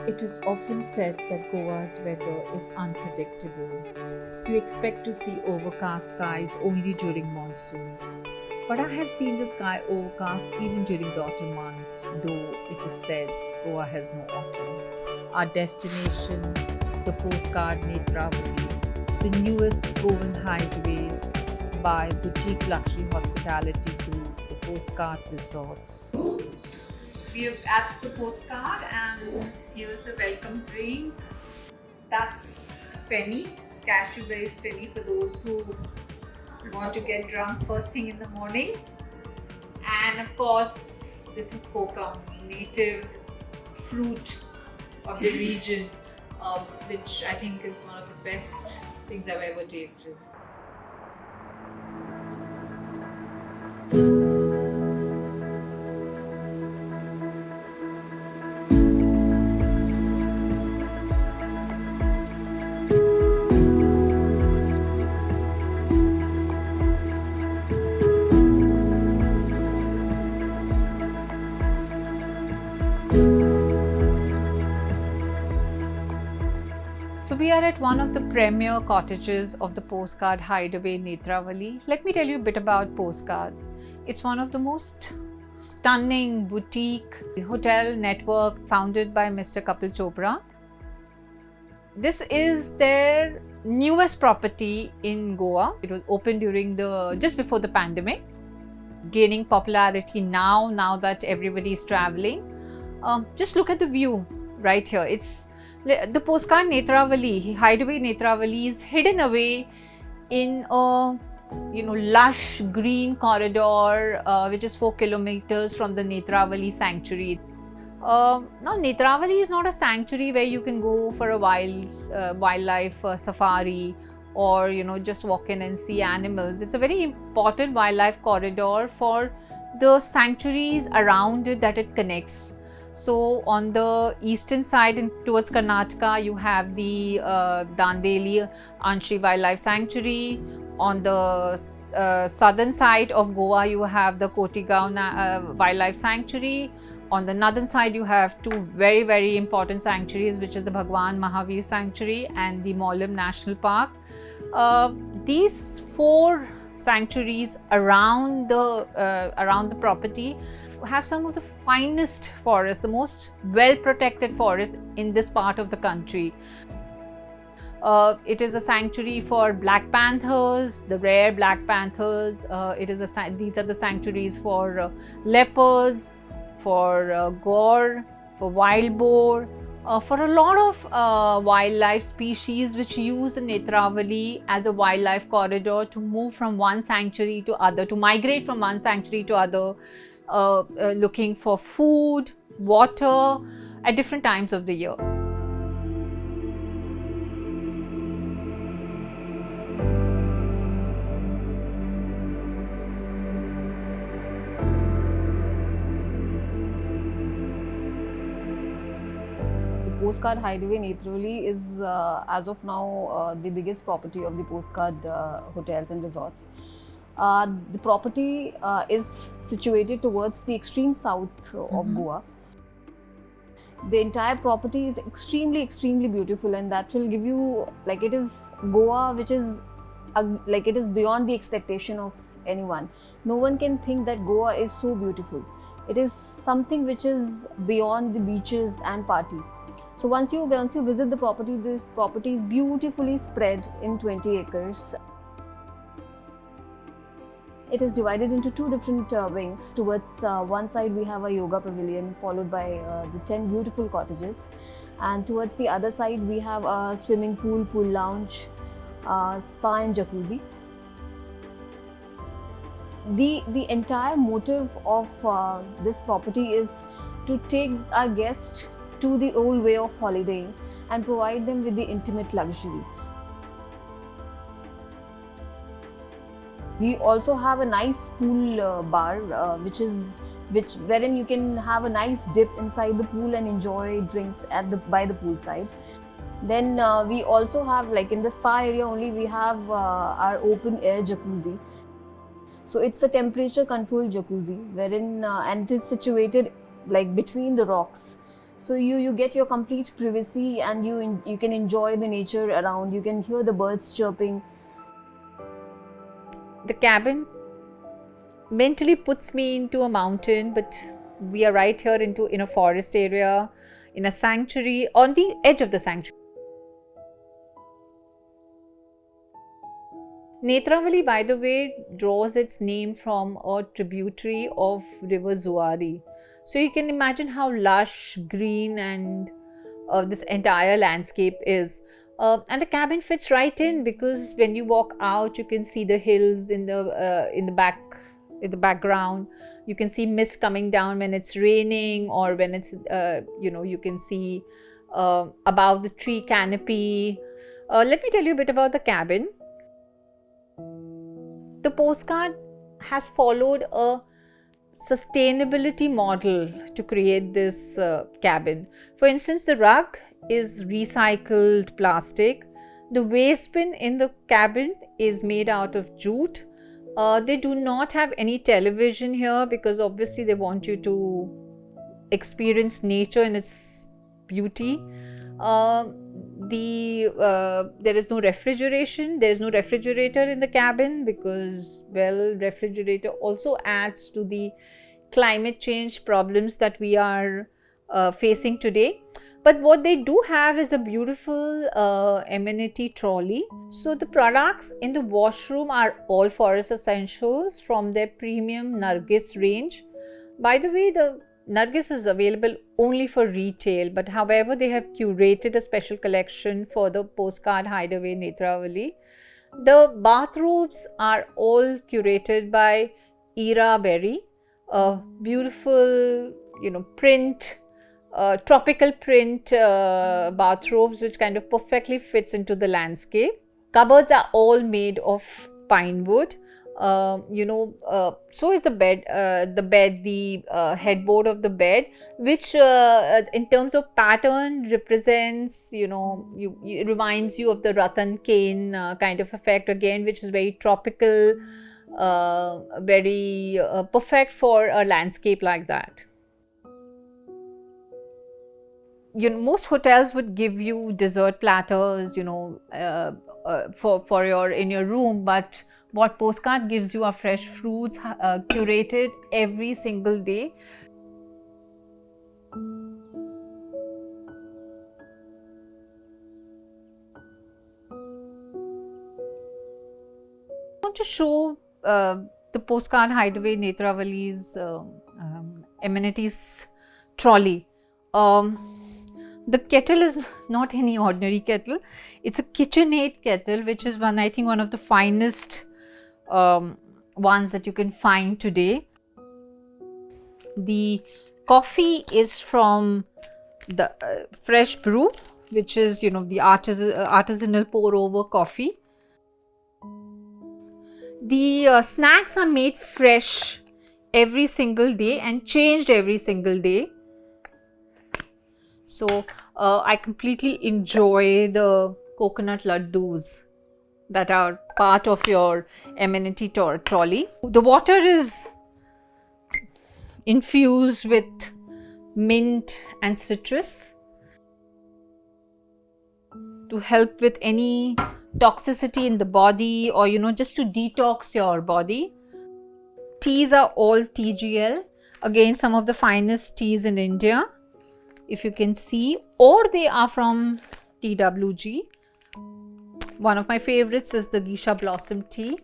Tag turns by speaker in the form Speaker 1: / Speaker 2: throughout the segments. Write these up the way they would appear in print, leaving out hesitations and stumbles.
Speaker 1: It is often said that Goa's weather is unpredictable. You expect to see overcast skies only during monsoons. But I have seen the sky overcast even during the autumn months, though it is said Goa has no autumn. Our destination, the Postcard Netravalli, the newest Goan hideaway by boutique luxury hospitality group, the Postcard Resorts. We are at the postcard and here's a welcome drink. That's Fenny, cashew based Fenny for those who want to get drunk first thing in the morning. And of course, this is coca, native fruit of the region, which I think is one of the best things I've ever tasted. So we are at one of the premier cottages of the Postcard Hideway Netravalli. Let me tell you a bit about Postcard. It's one of the most stunning boutique hotel network founded by Mr. Kapil Chopra. This is their newest property in Goa. It was opened during just before the pandemic, gaining popularity now that everybody is traveling. Just look at the view right here. It's the Postcard Netravalli, Hideaway Netravalli is hidden away in a lush green corridor which is 4 kilometers from the Netravalli sanctuary. Now Netravalli is not a sanctuary where you can go for a wildlife safari or just walk in and see animals. It's a very important wildlife corridor for the sanctuaries around it that it connects. So on the eastern side and towards Karnataka, you have the Dandeli Anshi Wildlife Sanctuary. On the southern side of Goa, you have the Kotigaon Wildlife Sanctuary. On the northern side, you have two very, very important sanctuaries, which is the Bhagwan Mahavir Sanctuary and the Molim National Park. These four sanctuaries around the property have some of the finest forests, the most well protected forests in this part of the country. It is a sanctuary for black panthers, the rare black panthers. These are the sanctuaries for leopards, for gaur, for wild boar, for a lot of wildlife species which use the Netravalli as a wildlife corridor to move from one sanctuary to other, to migrate from one sanctuary to other, looking for food, water at different times of the year.
Speaker 2: Postcard Hideaway Netravalli is as of now the biggest property of the Postcard hotels and resorts. The property is situated towards the extreme south of Goa. The entire property is extremely beautiful, and that will give you, like, it is Goa which is it is beyond the expectation of anyone. No one can think that Goa is so beautiful. It is something which is beyond the beaches and party. So once you visit the property, this property is beautifully spread in 20 acres. It is divided into two different wings. Towards one side we have a yoga pavilion followed by the 10 beautiful cottages, and towards the other side we have a swimming pool, pool lounge, spa and jacuzzi. The entire motive of this property is to take our guests to the old way of holidaying and provide them with the intimate luxury. We also have a nice pool bar wherein you can have a nice dip inside the pool and enjoy drinks by the poolside. Then we also have, like in the spa area only, we have our open air jacuzzi. So it's a temperature controlled jacuzzi wherein and it is situated like between the rocks. So you get your complete privacy, and you can enjoy the nature around. You can hear the birds chirping.
Speaker 1: The cabin mentally puts me into a mountain, but we are right here in a forest area, in a sanctuary, on the edge of the sanctuary. Netravalli, by the way, draws its name from a tributary of river Zuari. So you can imagine how lush, green, and this entire landscape is. And the cabin fits right in, because when you walk out, you can see the hills in the background. You can see mist coming down when it's raining, or when it's you can see above the tree canopy. Let me tell you a bit about the cabin. The postcard has followed a sustainability model to create this cabin. For instance, the rug is recycled plastic. The waste bin in the cabin is made out of jute. They do not have any television here, because obviously they want you to experience nature in its beauty. There is no refrigeration. There is no refrigerator in the cabin, because, well, refrigerator also adds to the climate change problems that we are facing today. But what they do have is a beautiful amenity trolley. So the products in the washroom are all forest essentials from their premium Nargis range. By the way, the Nargis is available only for retail, but however, they have curated a special collection for the Postcard Hideway Netravalli. The bathrobes are all curated by Ira Berry, a beautiful, print, tropical print bathrobes, which kind of perfectly fits into the landscape. Cupboards are all made of pine wood. So is the bed, the headboard of the bed, which in terms of pattern represents, it reminds you of the rattan cane kind of effect again, which is very tropical, very perfect for a landscape like that. Most hotels would give you dessert platters, for in your room, but what Postcard gives you are fresh fruits, curated every single day. I want to show the Postcard Hideway Netravalli's amenities trolley. The kettle is not any ordinary kettle. It's a KitchenAid kettle, which is one of the finest ones that you can find today. The coffee is from the fresh brew, which is the artisanal pour over coffee. The snacks are made fresh every single day and changed every single day. So I completely enjoy the coconut laddus that are part of your amenity trolley. The water is infused with mint and citrus to help with any toxicity in the body, or just to detox your body. Teas are all TGL, again some of the finest teas in India, if you can see, or they are from TWG. One of my favorites is the Geisha Blossom tea.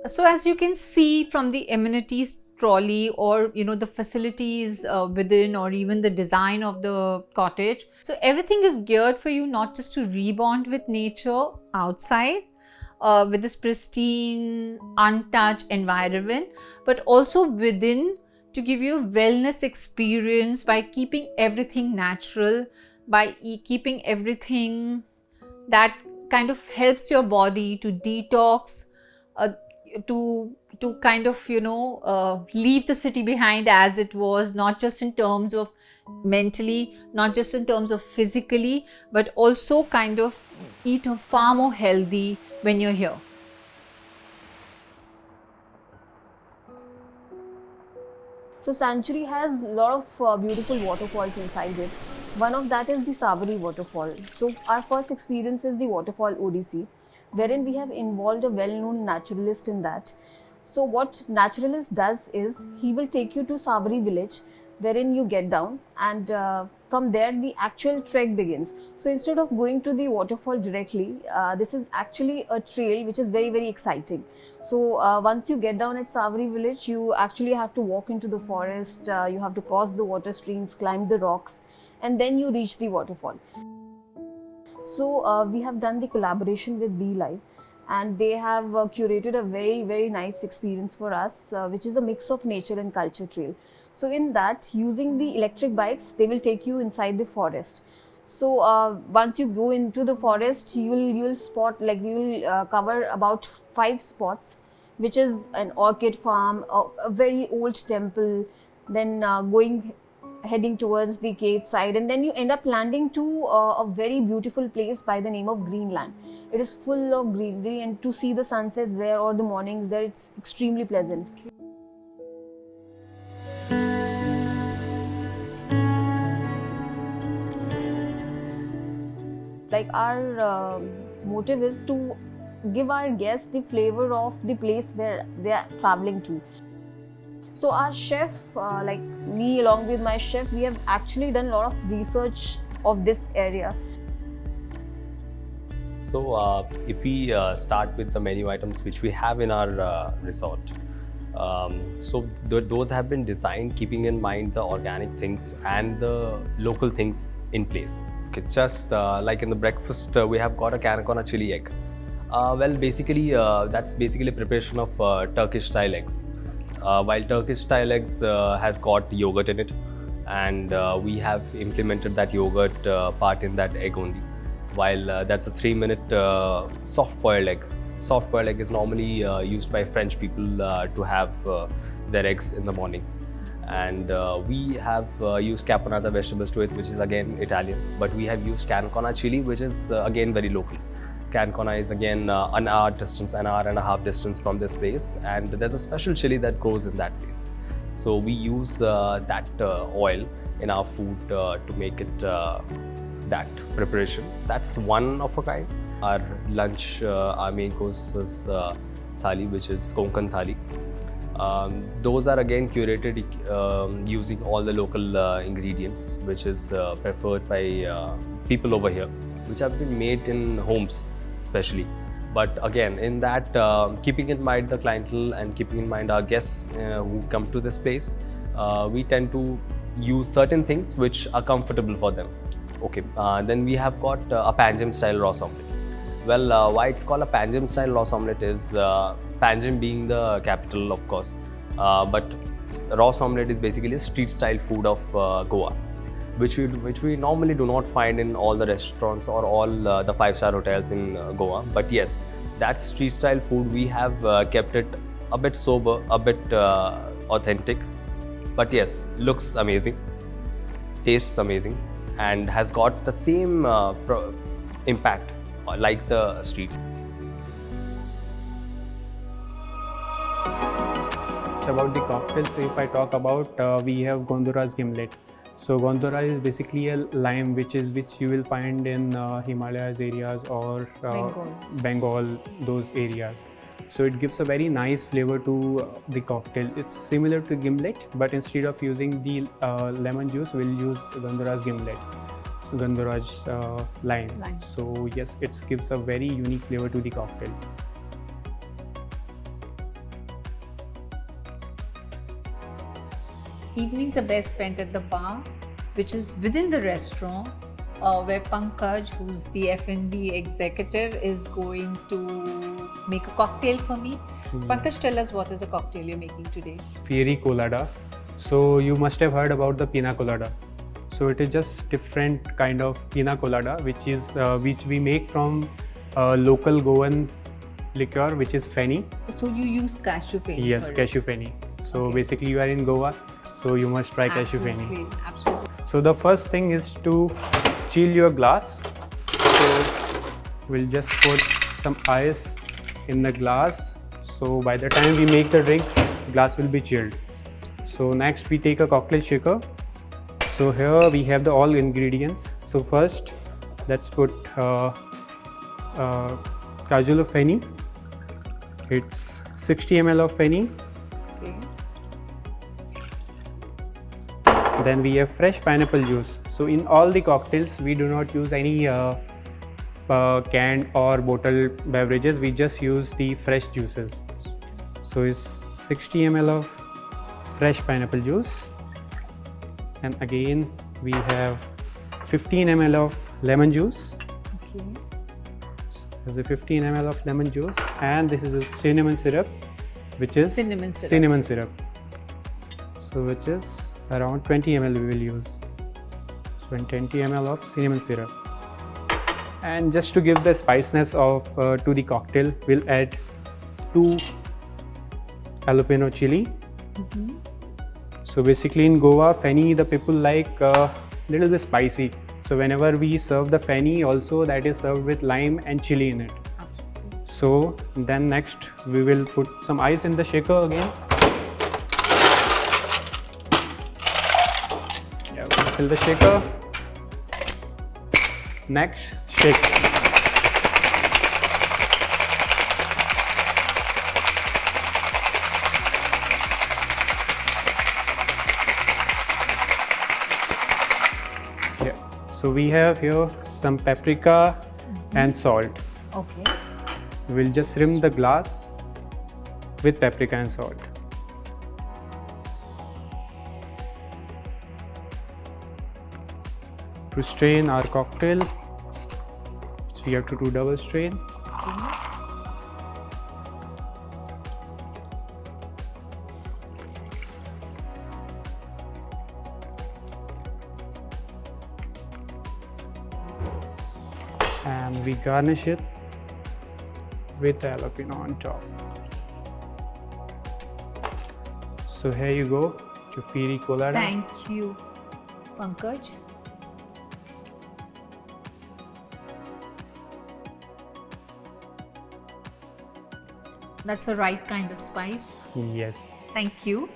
Speaker 1: So as you can see from the amenities trolley, or the facilities within, or even the design of the cottage, so everything is geared for you not just to rebond with nature outside with this pristine, untouched environment, but also within, to give you a wellness experience by keeping everything natural, by keeping everything that kind of helps your body to detox, to kind of leave the city behind as it was, not just in terms of mentally, not just in terms of physically, but also kind of eat far more healthy when you're here.
Speaker 2: So Sanctuary has a lot of beautiful waterfalls inside it. One of that is the Savary waterfall. So our first experience is the waterfall Odyssey, wherein we have involved a well-known naturalist in that. So what naturalist does is he will take you to Savary village, wherein you get down, and from there the actual trek begins. So instead of going to the waterfall directly, this is actually a trail which is very exciting. So once you get down at Savary village, you actually have to walk into the forest, you have to cross the water streams, climb the rocks, and then you reach the waterfall. So we have done the collaboration with Bee Live, and they have curated a very nice experience for us, which is a mix of nature and culture trail. So in that, using the electric bikes, they will take you inside the forest. So once you go into the forest, you'll spot, like you'll cover about 5 spots, which is an orchid farm, a very old temple, then heading towards the cave side, and then you end up landing to a very beautiful place by the name of Greenland. It is full of greenery, and to see the sunset there or the mornings there, it's extremely pleasant. Like our motive is to give our guests the flavor of the place where they are traveling to. So our chef, like me along with my chef, we have actually done a lot of research of this area.
Speaker 3: So if we start with the menu items which we have in our resort, those have been designed keeping in mind the organic things and the local things in place. Okay, just like in the breakfast, we have got a canacona chili egg. Well, basically that's basically preparation of Turkish style eggs. While Turkish style eggs has got yogurt in it, and we have implemented that yogurt part in that egg only. While that's a 3-minute soft boiled egg. Soft boiled egg is normally used by French people to have their eggs in the morning. And we have used caponata vegetables to it, which is again Italian, but we have used canacona chili, which is again very local. Canacona is again an hour and a half distance from this place, and there's a special chili that grows in that place. So we use that oil in our food to make it that preparation. That's one of a kind. Our lunch, our main course is thali, which is Konkan thali. Those are again curated using all the local ingredients, which is preferred by people over here, which have been made in homes especially. But again, in that, keeping in mind the clientele and keeping in mind our guests who come to this place, we tend to use certain things which are comfortable for them. Okay, then we have got a Panjim style Ross omelette. Well, why it's called a Panjim style Ross omelette is Panjim being the capital, of course, but Ross omelette is basically a street style food of Goa, which we normally do not find in all the restaurants or all the 5-star hotels in Goa. But yes, that street style food, we have kept it a bit sober, a bit authentic, but yes, looks amazing, tastes amazing, and has got the same impact like the streets.
Speaker 4: About the cocktails, so if I talk about, we have Gondora's gimlet. So Gondora is basically a lime which you will find in Himalayas areas or Bengal, those areas. So it gives a very nice flavor to the cocktail. It's similar to gimlet, but instead of using the lemon juice, we'll use Gondora's gimlet. So Gondora's lime. So yes, it gives a very unique flavor to the cocktail.
Speaker 1: Evenings are best spent at the bar, which is within the restaurant, where Pankaj, who's the F&B executive, is going to make a cocktail for me. Pankaj, tell us what is a cocktail you're making today.
Speaker 4: Fiery colada. So you must have heard about the pina colada. So it is just different kind of pina colada, which we make from local Goan liquor, which is fenny.
Speaker 1: So you use cashew fenny?
Speaker 4: Yes, cashew fenny. So
Speaker 1: okay.
Speaker 4: Basically you are in Goa, so you must try cashew fenny.
Speaker 1: Absolutely.
Speaker 4: So the first thing is to chill your glass. So we'll just put some ice in the glass. So by the time we make the drink, glass will be chilled. So next we take a cocktail shaker. So here we have the all ingredients. So first let's put kajal of fenny. It's 60 ml of fenny.
Speaker 2: Okay.
Speaker 4: Then we have fresh pineapple juice. So in all the cocktails we do not use any canned or bottled beverages. We just use the fresh juices. So it's 60 ml of fresh pineapple juice. And again we have 15 ml of lemon juice.
Speaker 2: Okay.
Speaker 4: There's a 15 ml of lemon juice, and this is a cinnamon syrup, which is
Speaker 1: Cinnamon syrup.
Speaker 4: So which is around 20 ml we will use. So 20 ml of cinnamon syrup. And just to give the spiciness of to the cocktail, we'll add 2 jalapeno chili. So basically in Goa, fenny the people like little bit spicy. So whenever we serve the fenny, also that is served with lime and chili in it. So then next we will put some ice in the shaker again. Yeah, we'll fill the shaker. Next, shake. So we have here some paprika and salt.
Speaker 2: Okay.
Speaker 4: We'll just rim the glass with paprika and salt. To strain our cocktail, so we have to do double strain. And we garnish it with jalapeno on top. So here you go, your Firi colada.
Speaker 1: Thank you, Pankaj. That's the right kind of spice.
Speaker 4: Yes.
Speaker 1: Thank you.